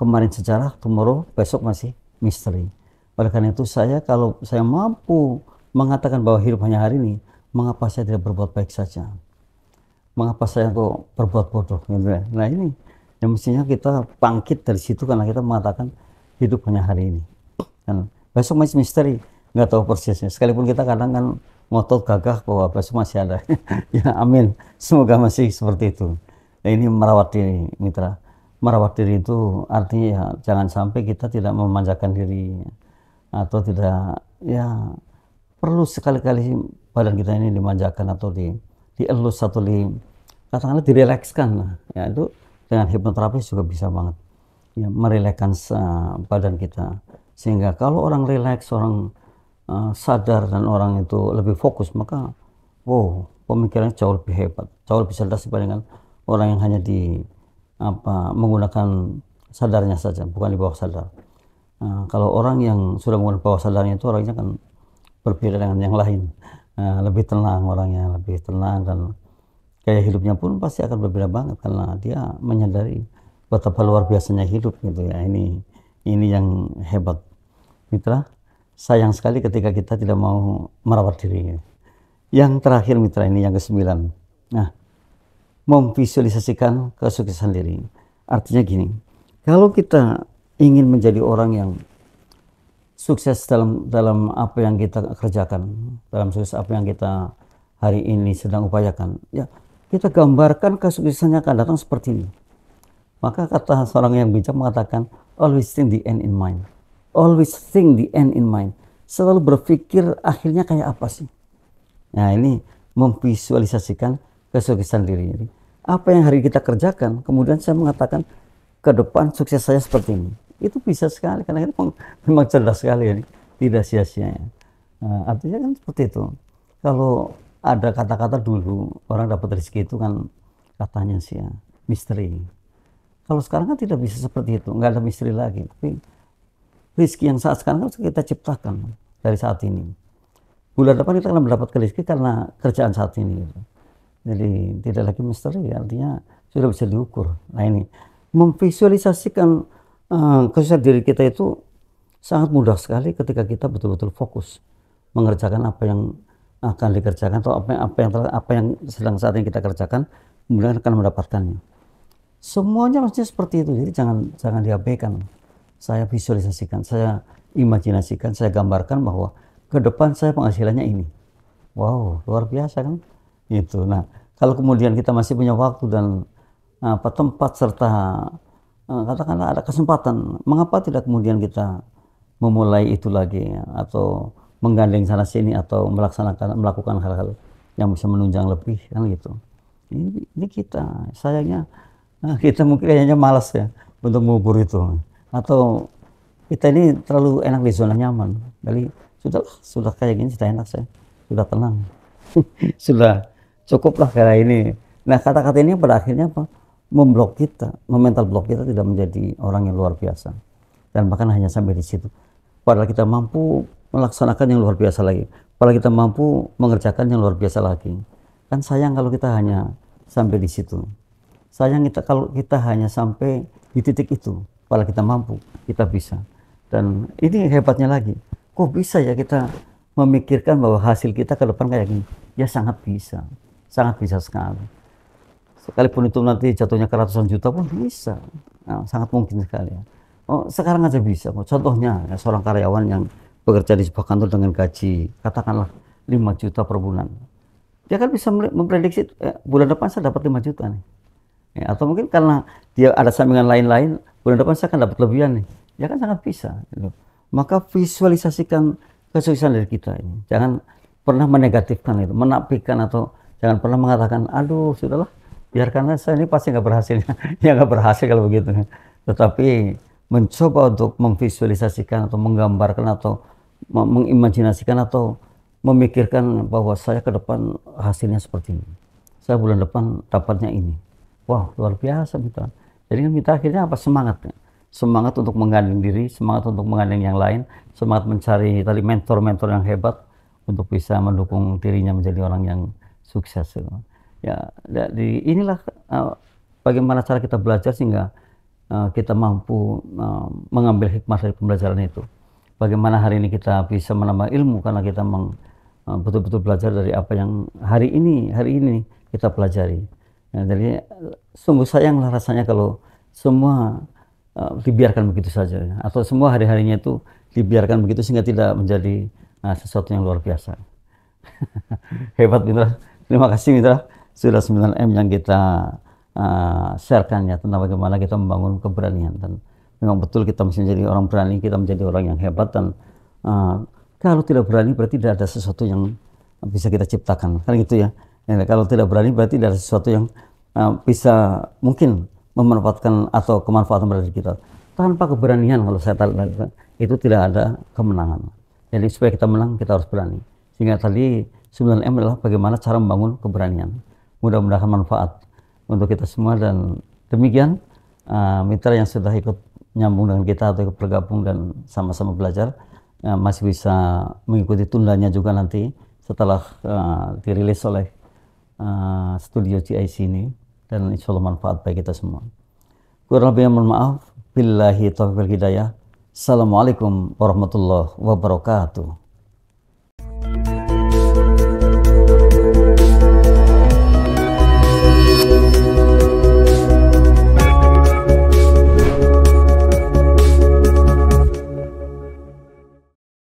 S1: Kemarin sejarah, tomorrow, besok masih misteri. Oleh karena itu kalau saya mampu mengatakan bahwa hidup hanya hari ini, mengapa saya tidak berbuat baik saja? Mengapa saya kok berbuat bodoh? Nah ini yang mestinya kita bangkit dari situ karena kita mengatakan hidup hanya hari ini. Dan besok masih misteri, nggak tahu persisnya. Sekalipun kita kadang kan ngotot gagah bahwa besok masih ada. Ya amin, semoga masih seperti itu. Nah, ini merawat diri, mitra. Merawat diri itu artinya ya jangan sampai kita tidak memanjakan diri atau tidak, ya perlu sekali-kali badan kita ini dimanjakan atau dielus atau katakanlah direlekskan. Ya itu dengan hipnoterapis juga bisa banget ya merelekskan badan kita, sehingga kalau orang rileks, orang sadar dan orang itu lebih fokus, maka wow, pemikirannya jauh lebih hebat, jauh lebih cerdas dibandingkan orang yang hanya menggunakan sadarnya saja, bukan di bawah sadar. Kalau orang yang sudah menggunakan bawah sadarnya itu orangnya kan berbeda dengan yang lain, lebih tenang orangnya, lebih tenang, dan gaya hidupnya pun pasti akan berbeda banget karena dia menyadari betapa luar biasanya hidup gitu ya. Ini yang hebat, mitra. Sayang sekali ketika kita tidak mau merawat diri. Yang terakhir, mitra, ini yang ke-9. Nah, memvisualisasikan kesuksesan diri. Artinya gini, kalau kita ingin menjadi orang yang sukses dalam apa yang kita kerjakan, dalam sukses apa yang kita hari ini sedang upayakan, ya kita gambarkan kesuksesannya akan datang seperti ini. Maka kata seorang yang bijak mengatakan, always think the end in mind. Always think the end in mind. Selalu berpikir akhirnya kayak apa sih. Nah, ini memvisualisasikan kesuksesan diri. Jadi, apa yang hari kita kerjakan, kemudian saya mengatakan ke depan sukses saya seperti ini. Itu bisa sekali karena itu memang cerdas sekali ya, tidak sia-sia ya. Artinya kan seperti itu. Kalau ada kata-kata dulu orang dapat rezeki itu kan katanya sih ya, misteri. Kalau sekarang kan tidak bisa seperti itu, nggak ada misteri lagi. Tapi rezeki yang saat sekarang harus kita ciptakan dari saat ini. Bulan depan kita akan mendapat rezeki karena kerjaan saat ini. Gitu. Jadi tidak lagi misteri, artinya sudah bisa diukur. Nah, ini memvisualisasikan kesuksesan diri kita itu sangat mudah sekali ketika kita betul-betul fokus mengerjakan apa yang akan dikerjakan atau apa yang sedang saat ini kita kerjakan, kemudian akan mendapatkannya. Semuanya maksudnya seperti itu. Jadi jangan diabaikan. Saya visualisasikan, saya imajinasikan, saya gambarkan bahwa ke depan saya penghasilannya ini. Wow, luar biasa kan? Gitu. Nah, kalau kemudian kita masih punya waktu dan tempat serta katakanlah ada kesempatan, mengapa tidak kemudian kita memulai itu lagi ya, atau menggandeng sana sini atau melakukan hal-hal yang bisa menunjang lebih kan gitu. Ini kita sayangnya kita mungkin kayaknya malas ya untuk mengukur itu, atau kita ini terlalu enak di zona nyaman. Jadi sudah kayak gini sudah enak, saya sudah tenang. Sudah cukuplah kayak ini. Nah, kata-kata ini pada akhirnya apa? Memblok kita, memental blok kita tidak menjadi orang yang luar biasa. Dan bahkan hanya sampai di situ. Padahal kita mampu melaksanakan yang luar biasa lagi. Padahal kita mampu mengerjakan yang luar biasa lagi. Kan sayang kalau kita hanya sampai di situ. Sayang kalau kita hanya sampai di titik itu. Padahal kita mampu, kita bisa. Dan ini hebatnya lagi. Kok bisa ya kita memikirkan bahwa hasil kita ke depan kayak gini? Ya sangat bisa sekali. Sekalipun itu nanti jatuhnya ke ratusan juta pun bisa. Nah, sangat mungkin sekali ya. Oh, sekarang aja bisa. Contohnya ya, seorang karyawan yang bekerja di sebuah kantor dengan gaji katakanlah 5 juta per bulan. Dia kan bisa memprediksi bulan depan saya dapat 5 juta nih. Ya, atau mungkin karena dia ada sampingan lain-lain, bulan depan saya akan dapat lebihan nih. Ya kan sangat bisa. Gitu. Maka visualisasikan kesuksesan dari kita ini. Jangan pernah menegatifkan itu, menafikan, atau jangan pernah mengatakan, aduh sudahlah, biarkan saya ini pasti nggak berhasil. Ya nggak berhasil kalau begitu. Tetapi mencoba untuk memvisualisasikan atau menggambarkan atau mengimajinasikan atau memikirkan bahwa saya ke depan hasilnya seperti ini. Saya bulan depan dapatnya ini. Wow, luar biasa gitu. Jadi kan kita akhirnya apa? Semangat. Semangat untuk menggandeng diri, semangat untuk menggandeng yang lain, semangat mencari tadi mentor-mentor yang hebat untuk bisa mendukung dirinya menjadi orang yang sukses. Ya, inilah bagaimana cara kita belajar sehingga kita mampu mengambil hikmah dari pembelajaran itu. Bagaimana hari ini kita bisa menambah ilmu karena kita betul-betul belajar dari apa yang hari ini kita pelajari. Ya, jadi sungguh sayanglah rasanya kalau semua dibiarkan begitu saja, atau semua hari-harinya itu dibiarkan begitu sehingga tidak menjadi sesuatu yang luar biasa. Hebat, Mitra. Terima kasih, Mitra. Sudah 9M yang kita sharekannya tentang bagaimana kita membangun keberanian. Dan memang betul kita mesti menjadi orang berani, kita menjadi orang yang hebat. Dan kalau tidak berani berarti tidak ada sesuatu yang bisa kita ciptakan, kan gitu ya. Kalau tidak berani berarti tidak ada sesuatu yang bisa mungkin memanfaatkan atau kemanfaatan berada di kita. Tanpa keberanian, kalau saya tahu, itu tidak ada kemenangan. Jadi supaya kita menang, kita harus berani. Sehingga tadi 9M adalah bagaimana cara membangun keberanian. Mudah-mudahan manfaat untuk kita semua. Dan demikian mitra yang sudah ikut nyambung dengan kita atau ikut bergabung dan sama-sama belajar, masih bisa mengikuti tundanya juga nanti setelah dirilis oleh studio GIC ini. Dan insya Allah manfaat bagi kita semua. Kurang lebihnya mohon maaf. Billahi taufiq wal hidayah. Assalamualaikum warahmatullahi wabarakatuh.